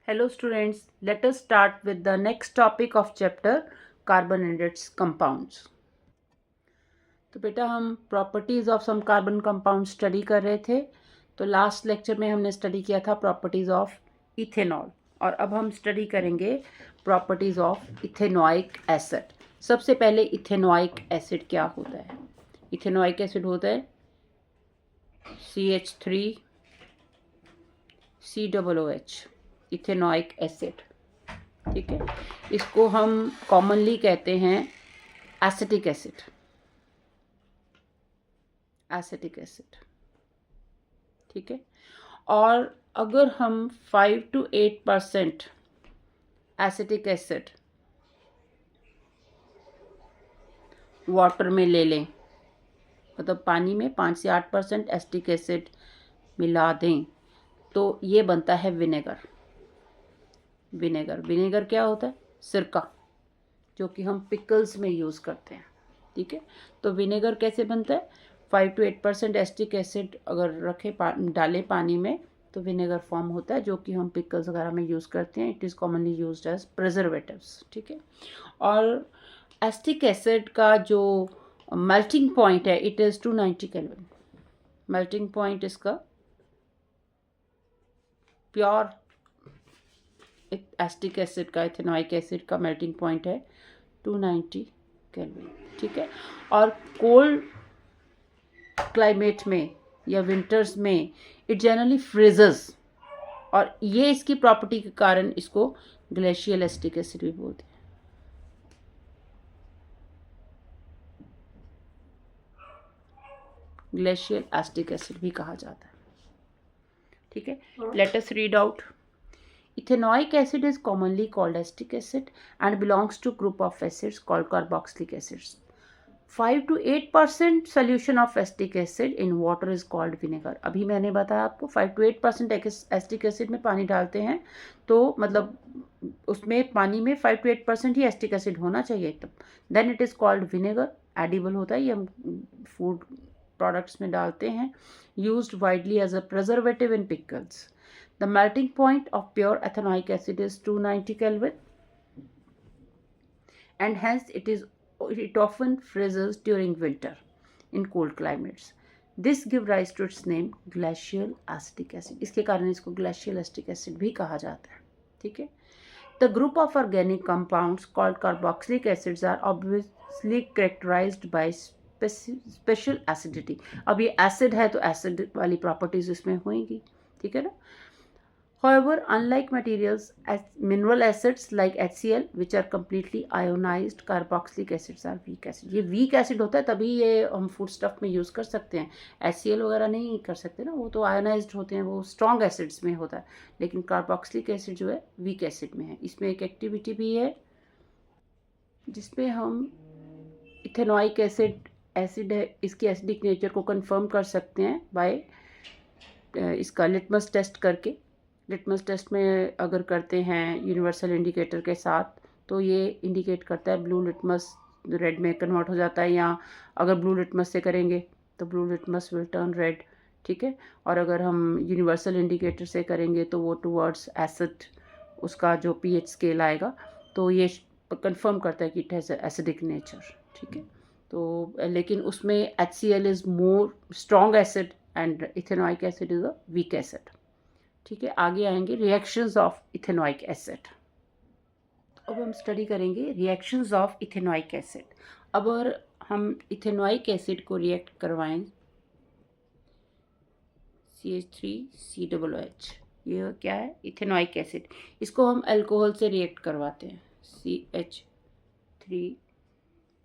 Hello students, let us start with the next topic of chapter carbon and its compounds. तो बेटा हम properties of some carbon compound study कर रहे थे। तो लास्ट लेक्चर में हमने स्टडी किया था प्रॉपर्टीज ऑफ इथेनॉल और अब हम स्टडी करेंगे प्रॉपर्टीज ऑफ इथेनोइक एसिड। सबसे पहले इथेनोइक एसिड क्या होता है? इथेनोइक एसिड होता है CH3 COOH, इथेनोइक एसिड। ठीक है, इसको हम कॉमनली कहते हैं एसिटिक एसिड। एसिटिक एसिड, ठीक है। और अगर हम 5 to 8% एसिटिक एसिड वाटर में ले लें, मतलब पानी में 5 से 8% एसिटिक एसिड मिला दें, तो ये बनता है विनेगर। विनेगर क्या होता है? सिरका, जो कि हम पिकल्स में यूज़ करते हैं। ठीक है, तो विनेगर कैसे बनता है? 5 to 8% एसिटिक एसिड अगर डालें पानी में तो विनेगर फॉर्म होता है, जो कि हम पिकल्स वगैरह में यूज़ करते हैं। It is commonly used as preservatives. ठीक है, और एसिटिक एसिड का जो मेल्टिंग पॉइंट है it is 290 kelvin. Melting point इसका प्योर एसिटिक एसिड का, इथेनोइक एसिड का मेल्टिंग पॉइंट है 290 केल्विन। ठीक है, और कोल्ड क्लाइमेट में या विंटर्स में इट जनरली फ्रीजेस, और ये इसकी प्रॉपर्टी के कारण इसको ग्लेशियल एसिटिक एसिड भी बोलते हैं। ग्लेशियल एसिटिक एसिड भी कहा जाता है। ठीक है, let us read out. Ethanoic acid is commonly called acetic acid and belongs to group of acids called carboxylic acids. 5 to 8% solution of acetic acid in water is called vinegar. अभी मैंने बताया आपको 5 to 8% acetic acid में पानी डालते हैं, तो मतलब उसमें पानी में 5 to 8% ही acetic acid होना चाहिए तब। Then it is called vinegar. Edible होता है, ये हम फूड प्रोडक्ट्स में डालते हैं। Used widely as a preservative in pickles. The melting point of pure ethanoic acid is 290 Kelvin, and hence it often freezes during winter in cold climates. This gives rise to its name glacial acetic acid. इसके कारण इसको glacial acetic acid भी कहा जाता है। ठीक है, The group of organic compounds called carboxylic acids are obviously characterized by special acidity. अब ये acid है तो acid वाली properties इसमें होंगी। ठीक है ना? However, unlike materials as mineral acids like HCl, which are completely ionized, carboxylic acids are weak acid. ये weak acid होता है, तभी ये हम फूड स्टफ में यूज़ कर सकते हैं। HCl वगैरह नहीं कर सकते ना, वो तो आयोनाइज्ड होते हैं, वो स्ट्रॉन्ग एसिड्स में होता है। लेकिन कार्बोक्सिलिक एसिड जो है वीक एसिड में है। इसमें एक एक्टिविटी भी है जिसमें हम इथेनोइक एसिड है, इसकी एसिडिक नेचर को कंफर्म कर सकते हैं बाय इसका लिटमस टेस्ट करके। लिटमस टेस्ट में अगर करते हैं यूनिवर्सल इंडिकेटर के साथ, तो ये इंडिकेट करता है ब्लू लिटमस रेड में कन्वर्ट हो जाता है, या अगर ब्लू लिटमस से करेंगे तो blue litmus will turn red. ठीक है, और अगर हम यूनिवर्सल इंडिकेटर से करेंगे तो वो टुवर्ड्स एसिड, उसका जो पीएच स्केल आएगा, तो ये कंफर्म करता है कि इट हैज़ एसिडिक नेचर। ठीक है, तो लेकिन उसमें HCl is more strong acid and ethanoic acid is a weak acid. ठीक है, आगे आएंगे रिएक्शंस ऑफ इथेनोइक एसिड। अब हम स्टडी करेंगे रिएक्शंस ऑफ इथेनोइक एसिड। अब अगर हम इथेनोइक एसिड को रिएक्ट करवाएं CH3COOH, ये क्या है? Ethanoic acid. इसको हम अल्कोहल से रिएक्ट करवाते हैं, CH3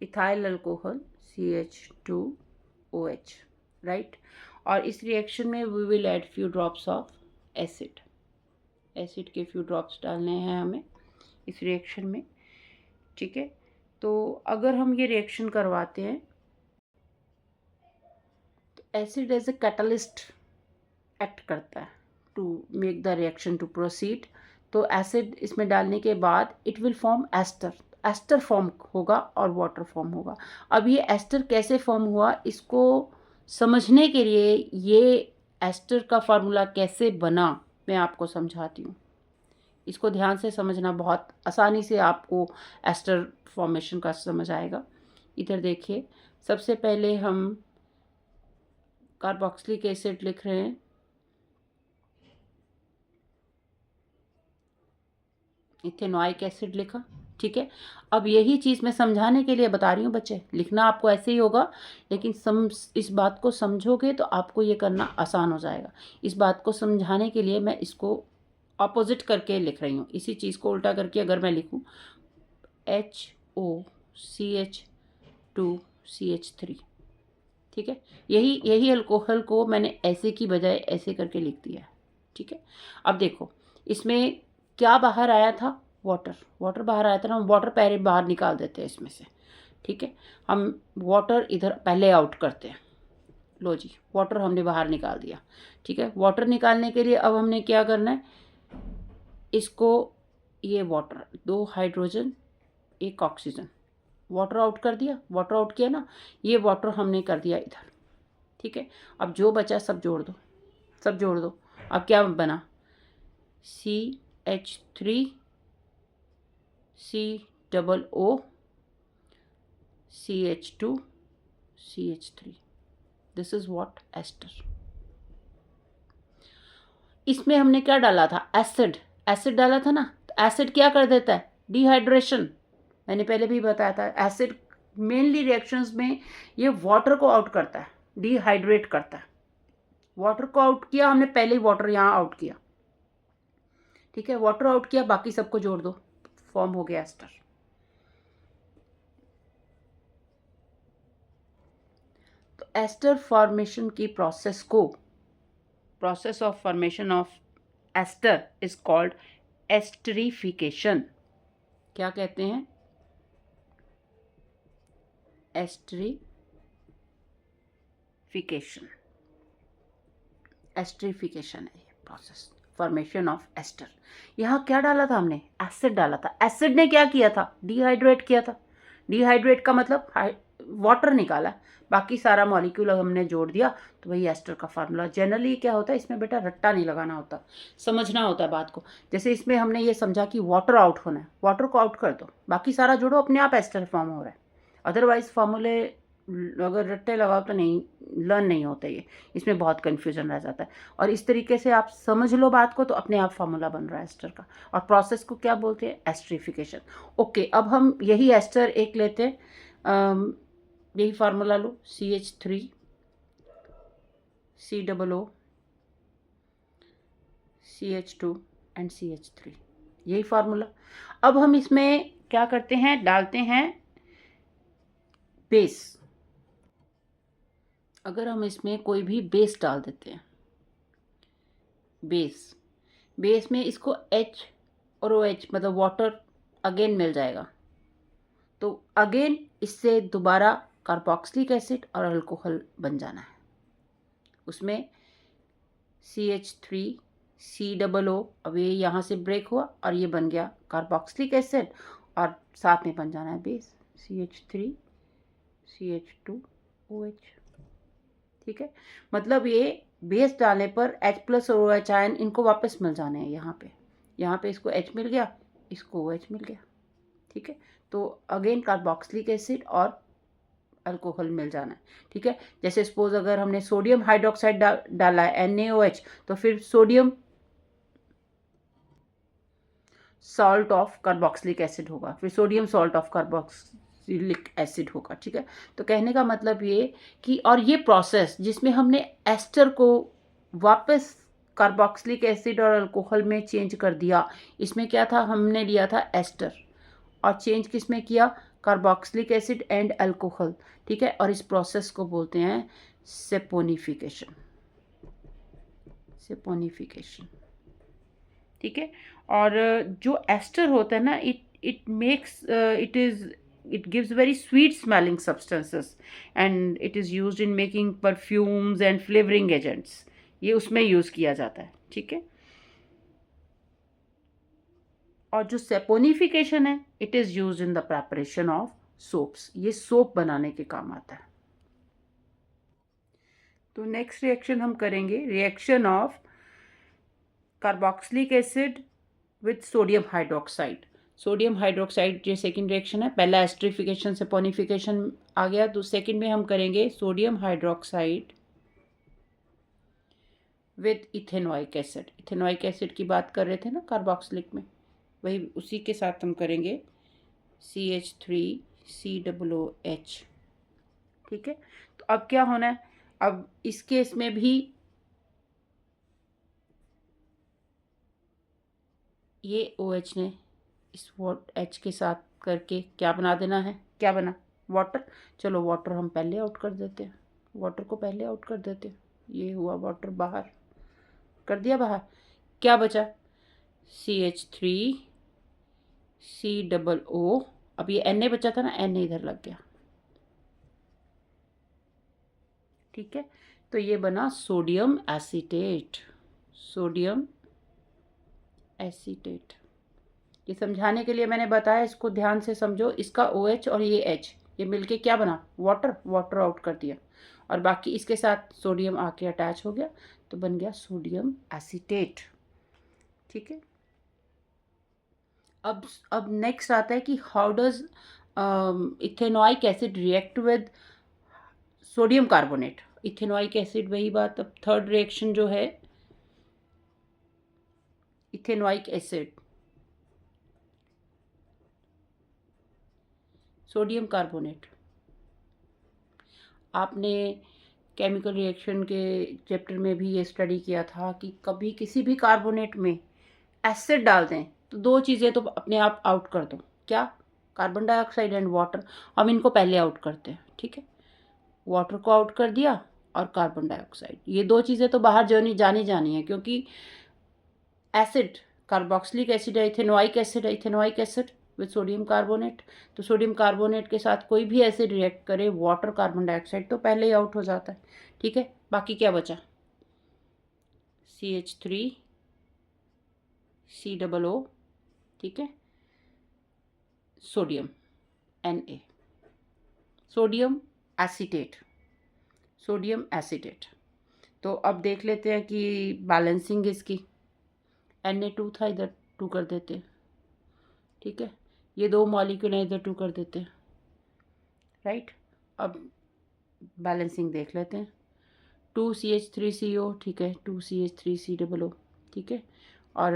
ethyl alcohol CH2OH, right. और इस रिएक्शन में we will add few drops of acid के फ्यू ड्रॉप्स डालने हैं हमें इस रिएक्शन में। ठीक है, तो अगर हम ये रिएक्शन करवाते हैं तो acid as a catalyst act करता है to make the reaction to proceed. तो एसिड इसमें डालने के बाद it will form ester form होगा और वाटर फॉर्म होगा। अब ये एस्टर कैसे फॉर्म हुआ, इसको समझने के लिए ये एस्टर का फार्मूला कैसे बना मैं आपको समझाती हूँ। इसको ध्यान से समझना, बहुत आसानी से आपको एस्टर फॉर्मेशन का समझ आएगा। इधर देखिए, सबसे पहले हम कार्बोक्सिलिक एसिड लिख रहे हैं, इथेनोइक एसिड लिखा, ठीक है। अब यही चीज़ मैं समझाने के लिए बता रही हूँ बच्चे, लिखना आपको ऐसे ही होगा, लेकिन इस बात को समझोगे तो आपको ये करना आसान हो जाएगा। इस बात को समझाने के लिए मैं इसको ऑपोजिट करके लिख रही हूँ, इसी चीज़ को उल्टा करके अगर मैं लिखूँ HOCH2CH3, ठीक है। यही अल्कोहल को मैंने ऐसे की बजाय ऐसे करके लिख दिया है, ठीक है। अब देखो, इसमें क्या बाहर आया था, वाटर बाहर आया था ना, हम वाटर पहले बाहर निकाल देते हैं इसमें से, ठीक है। हम वाटर इधर पहले आउट करते हैं, लो जी, वाटर हमने बाहर निकाल दिया, ठीक है। वाटर निकालने के लिए अब हमने क्या करना है, इसको, ये water, 2 hydrogen 1 oxygen, water out कर दिया, वाटर आउट किया ना, ये वाटर हमने कर दिया इधर, ठीक है। अब जो बचा सब जोड़ दो, सब जोड़ दो। अब क्या बना, CH3 COO CH2 CH3, this is what ester. इसमें हमने क्या डाला था, एसिड, एसिड डाला था ना, तो एसिड क्या कर देता है, डिहाइड्रेशन। मैंने पहले भी बताया था, एसिड मेनली रिएक्शंस में ये वाटर को आउट करता है, डिहाइड्रेट करता है। वाटर को आउट किया हमने, पहले ही वाटर यहाँ आउट किया, ठीक है। वाटर आउट किया, बाकी सबको जोड़ दो, फॉर्म हो गया एस्टर। तो एस्टर फॉर्मेशन की प्रोसेस को, process of formation of ester is called esterification. क्या कहते हैं, एस्टरिफिकेशन, एस्टरिफिकेशन है ये प्रोसेस, फॉर्मेशन ऑफ एस्टर। यहाँ क्या डाला था हमने, एसिड डाला था। एसिड ने क्या किया था, डिहाइड्रेट किया था। डिहाइड्रेट का मतलब वाटर निकाला, बाकी सारा मॉलिक्यूल हमने जोड़ दिया, तो वही एस्टर का फार्मूला। जनरली क्या होता है इसमें बेटा, रट्टा नहीं लगाना होता, समझना होता है बात को। जैसे इसमें हमने ये समझा कि वाटर आउट होना है, वाटर को आउट कर दो, बाकी सारा जोड़ो, अपने आप एस्टर फॉर्म हो रहा है। अदरवाइज फार्मूले अगर रट्टे लगाओ तो नहीं, लर्न नहीं होता ये, इसमें बहुत कन्फ्यूजन रह जाता है। और इस तरीके से आप समझ लो बात को, तो अपने आप फार्मूला बन रहा है एस्टर का। और प्रोसेस को क्या बोलते हैं, एस्टरिफिकेशन। ओके, अब हम यही एस्टर एक लेते हैं, यही formula low, CH3 COO CH2 and CH3, यही फार्मूला। अब हम इसमें क्या करते हैं, डालते हैं बेस। अगर हम इसमें कोई भी बेस डाल देते हैं, बेस में इसको H और OH मतलब वाटर अगेन मिल जाएगा, तो अगेन इससे दोबारा कार्बोक्सिलिक एसिड और अल्कोहल बन जाना है। उसमें CH3 COO, अब ये यहाँ से ब्रेक हुआ और ये बन गया कार्बोक्सिलिक एसिड, और साथ में बन जाना है बेस, CH3 CH2OH, ठीक है। मतलब ये बेस डालने पर H+ और OH आयन इनको वापस मिल जाने हैं यहाँ पे इसको H मिल गया, इसको OH मिल गया, ठीक है। तो अगेन कार्बोक्सिलिक एसिड और अल्कोहल मिल जाना है, ठीक है। जैसे सपोज अगर हमने सोडियम हाइड्रोक्साइड डाला है NaOH, तो फिर sodium salt of carboxylic acid होगा, फिर sodium salt of carboxylic acid होगा, ठीक है। तो कहने का मतलब ये कि, और ये प्रोसेस जिसमें हमने एस्टर को वापस कार्बोक्सिलिक एसिड और अल्कोहल में चेंज कर दिया, इसमें क्या था, हमने लिया था एस्टर और चेंज किस में किया, कार्बोक्सिलिक एसिड एंड अल्कोहल, ठीक है। और इस प्रोसेस को बोलते हैं सेपोनिफिकेशन, सेपोनिफिकेशन, ठीक है। और जो एस्टर होता है ना, it gives very sweet smelling substances and it is used in making perfumes and flavoring agents, ये उसमें यूज किया जाता है, ठीक है। और जो सेपोनिफिकेशन है, it is used in the preparation of soaps, ये सोप बनाने के काम आता है। तो नेक्स्ट रिएक्शन हम करेंगे, reaction of carboxylic acid with sodium hydroxide. Sodium hydroxide ये सेकेंड रिएक्शन है, पहला एस्ट्रिफिकेशन से पोनिफिकेशन आ गया, तो सेकेंड में हम करेंगे sodium hydroxide with ethanoic acid. Ethanoic acid की बात कर रहे थे ना कार्बोक्सिलिक में, वही उसी के साथ हम करेंगे CH3COOH। ठीक है, तो अब क्या होना है, अब इस केस में भी ये OH ने इस H के साथ करके क्या बना देना है, क्या बना, वाटर। चलो वाटर हम पहले आउट कर देते हैं, वाटर को पहले आउट कर देते हैं, ये हुआ वाटर बाहर कर दिया बाहर, क्या बचा CH3COO। अब ये Na बचा था ना, Na इधर लग गया। ठीक है, तो ये बना सोडियम एसीटेट। सोडियम एसीटेट, ये समझाने के लिए मैंने बताया, इसको ध्यान से समझो। इसका OH और ये H ये मिलके क्या बना, वाटर। वाटर आउट कर दिया और बाकी इसके साथ सोडियम आके अटैच हो गया, तो बन गया सोडियम एसीटेट। ठीक है, अब नेक्स्ट आता है कि how does ethanoic acid react with sodium carbonate. Ethanoic acid, वही बात, अब थर्ड रिएक्शन जो है इथेनॉइक एसिड सोडियम कार्बोनेट। आपने केमिकल रिएक्शन के चैप्टर में भी ये स्टडी किया था कि कभी किसी भी कार्बोनेट में एसिड डाल दें तो दो चीज़ें तो अपने आप आउट कर दो, क्या, कार्बन डाइऑक्साइड एंड वाटर। हम इनको पहले आउट करते हैं। ठीक है, वाटर को आउट कर दिया और कार्बन डाइऑक्साइड, ये दो चीज़ें तो बाहर जानी है, क्योंकि एसिड कार्बोक्सिलिक एसिड है, इथेनोइक एसिड है, ethanoic acid with sodium carbonate. तो सोडियम कार्बोनेट के साथ कोई भी एसिड रिएक्ट करे, वाटर कार्बन डाइऑक्साइड तो पहले ही आउट हो जाता है। ठीक है, बाकी क्या बचा, CH3COO। ठीक है, sodium Na, sodium acetate, sodium acetate. तो अब देख लेते हैं कि बैलेंसिंग इसकी, Na2 था, इधर 2 कर देते हैं। ठीक है, ये दो मॉलिक्यूल हैं, इधर 2 कर देते हैं। राइट, अब बैलेंसिंग देख लेते हैं, 2CH3CO। ठीक है, 2CH3COO। ठीक है, और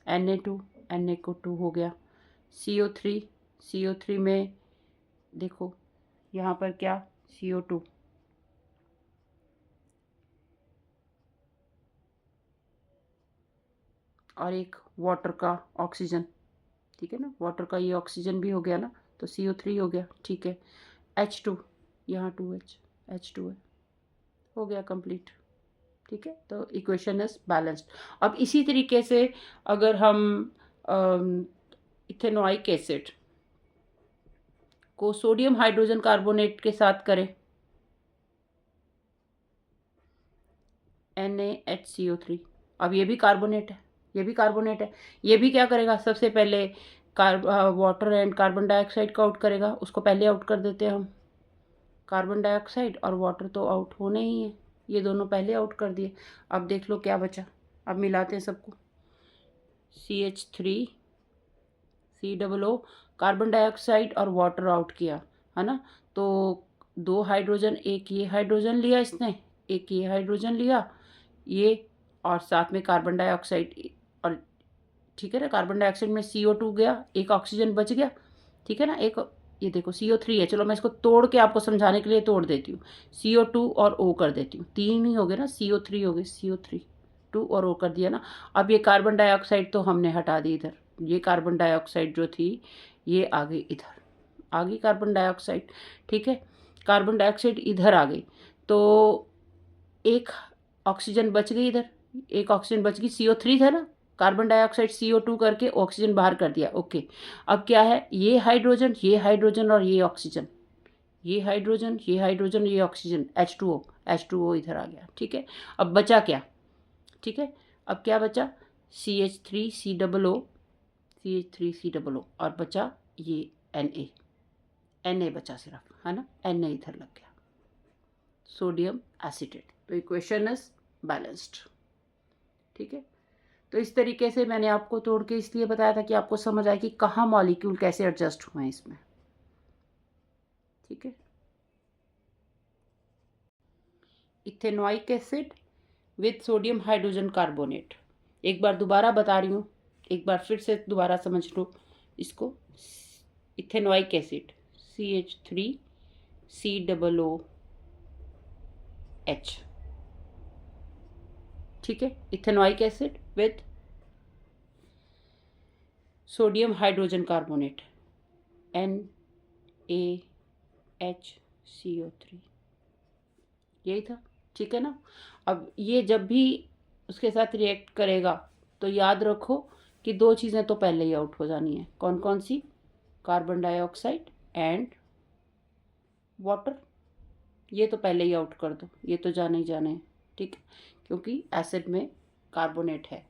Na2, Na को 2 हो गया, CO3 में देखो यहाँ पर क्या, CO2, और एक वाटर का ऑक्सीजन। ठीक है ना, वाटर का ये ऑक्सीजन भी हो गया ना, तो CO3 हो गया। ठीक है, H2, यहाँ 2H, H2 है, हो गया कंप्लीट। ठीक है, तो इक्वेशन इज बैलेंस्ड। अब इसी तरीके से अगर हम इथेनोइक एसिड को सोडियम हाइड्रोजन कार्बोनेट के साथ करें, NaHCO3, अब ये भी कार्बोनेट है, ये भी कार्बोनेट है, ये भी क्या करेगा, सबसे पहले वाटर एंड कार्बन डाइऑक्साइड का आउट करेगा, उसको पहले आउट कर देते हैं हम। कार्बन डाइऑक्साइड और वाटर तो आउट होने ही है, ये दोनों पहले आउट कर दिए। अब देख लो क्या बचा, अब मिलाते हैं सबको, CH3COO, कार्बन डाइऑक्साइड और वाटर आउट किया है ना, तो 2 हाइड्रोजन, एक ये हाइड्रोजन लिया इसने, एक ये हाइड्रोजन लिया, ये और साथ में कार्बन डाइऑक्साइड, और ठीक है ना, कार्बन डाइऑक्साइड में CO2 गया, एक ऑक्सीजन बच गया। ठीक है ना, एक ये देखो CO3 है, चलो मैं इसको तोड़ के आपको समझाने के लिए तोड़ देती हूँ, CO2 और O कर देती हूँ, 3 ही हो गए ना, CO3 हो गए, CO3, 2 और O कर दिया ना। अब ये कार्बन डाइऑक्साइड तो हमने हटा दी इधर, ये कार्बन डाइऑक्साइड जो थी ये आ गई इधर, आ गई कार्बन डाइऑक्साइड। ठीक है, कार्बन डाइऑक्साइड इधर आ गई, तो एक ऑक्सीजन बच गई इधर, एक ऑक्सीजन बच गई, CO3 था ना, कार्बन डाइऑक्साइड CO2 करके ऑक्सीजन बाहर कर दिया। ओके, अब क्या है, ये हाइड्रोजन, ये हाइड्रोजन और ये ऑक्सीजन, ये हाइड्रोजन, ये हाइड्रोजन, ये ऑक्सीजन, H2O इधर आ गया। ठीक है, अब बचा क्या, ठीक है, अब क्या बचा, CH3COO, CH3COO, और बचा ये Na बचा सिर्फ, है ना, Na इधर लग गया, सोडियम एसीटेट। तो इक्वेशन इज बैलेंस्ड। ठीक है, तो इस तरीके से मैंने आपको तोड़ के इसलिए बताया था कि आपको समझ आए कि कहाँ मॉलिक्यूल कैसे एडजस्ट हुए हैं इसमें। ठीक है, ethanoic acid with sodium hydrogen carbonate. एक बार दोबारा बता रही हूँ, एक बार फिर से दोबारा समझ लो इसको। इथेनॉइक एसिड CH3COOH, ठीक है, ethanoic acid with sodium hydrogen carbonate NaHCO3, यही था, ठीक है ना। अब ये जब भी उसके साथ रिएक्ट करेगा तो याद रखो कि दो चीज़ें तो पहले ही आउट हो जानी है। कौन कौन सी? कार्बन डाइऑक्साइड एंड वाटर, ये तो पहले ही आउट कर दो, ये तो जाने ही जाने हैं, ठीक है, क्योंकि एसिड में कार्बोनेट है,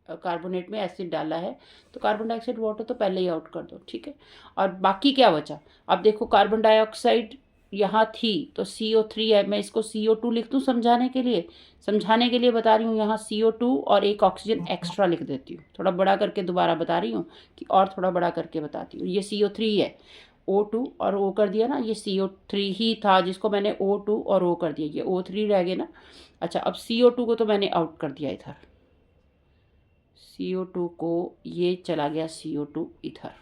कार्बोनेट में एसिड डाला है, तो कार्बन डाइऑक्साइड वाटर तो पहले ही आउट कर दो, ठीक है। और बाकी क्या बचा? अब देखो कार्बन डाइऑक्साइड यहाँ थी तो CO3 है, मैं इसको CO2 लिख दूँ समझाने के लिए बता रही हूँ। यहाँ CO2 और एक ऑक्सीजन एक्स्ट्रा लिख देती हूँ, थोड़ा बड़ा करके दोबारा बता रही हूँ कि और थोड़ा बड़ा करके बताती हूँ। ये CO3 है, O2 और O कर दिया ना, ये CO3 ही था जिसको मैंने O2 और O कर दिया, ये O3 रह गए ना। अच्छा, अब CO2 को तो मैंने आउट कर दिया इधर, CO2 को, ये चला गया CO2 इधर,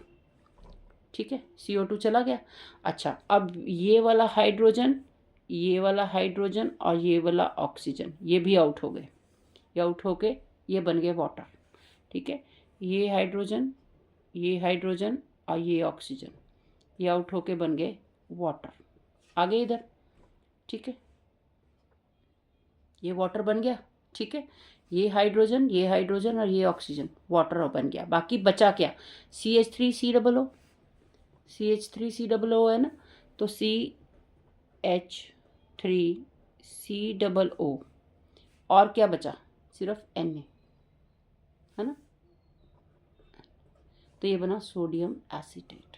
ठीक है, CO2 चला गया। अच्छा, अब ये वाला हाइड्रोजन और ये वाला ऑक्सीजन, ये भी आउट हो गए, ये आउट हो गए, ये बन गए वाटर, ठीक है। ये हाइड्रोजन और ये ऑक्सीजन, ये आउट होके बन गए वाटर, आ गए इधर, ठीक है, ये वाटर बन गया, ठीक है। ये हाइड्रोजन और ये ऑक्सीजन, वाटर बन गया। बाकी बचा क्या? CH3COO है ना, तो CH3COO, और क्या बचा? सिर्फ Na, है ना, तो ये बना सोडियम एसीटेट,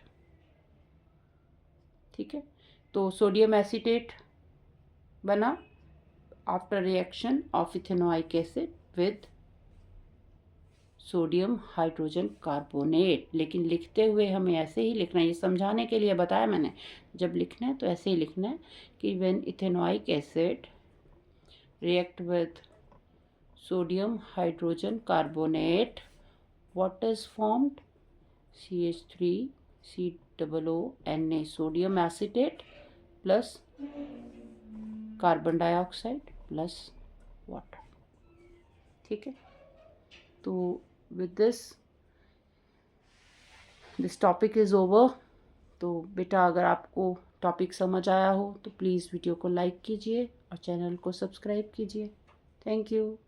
ठीक है। तो सोडियम एसीटेट बना after reaction of ethanoic acid with sodium hydrogen carbonate. लेकिन लिखते हुए हमें ऐसे ही लिखना है, ये समझाने के लिए बताया मैंने, जब लिखना है तो ऐसे ही लिखना है कि when ethanoic acid react with sodium hydrogen carbonate, what is formed? CH3COO Na, sodium acetate plus carbon dioxide plus water, ठीक है। तो with this topic is over. तो बेटा, अगर आपको टॉपिक समझ आया हो तो प्लीज़ वीडियो को लाइक कीजिए और चैनल को सब्सक्राइब कीजिए। Thank you.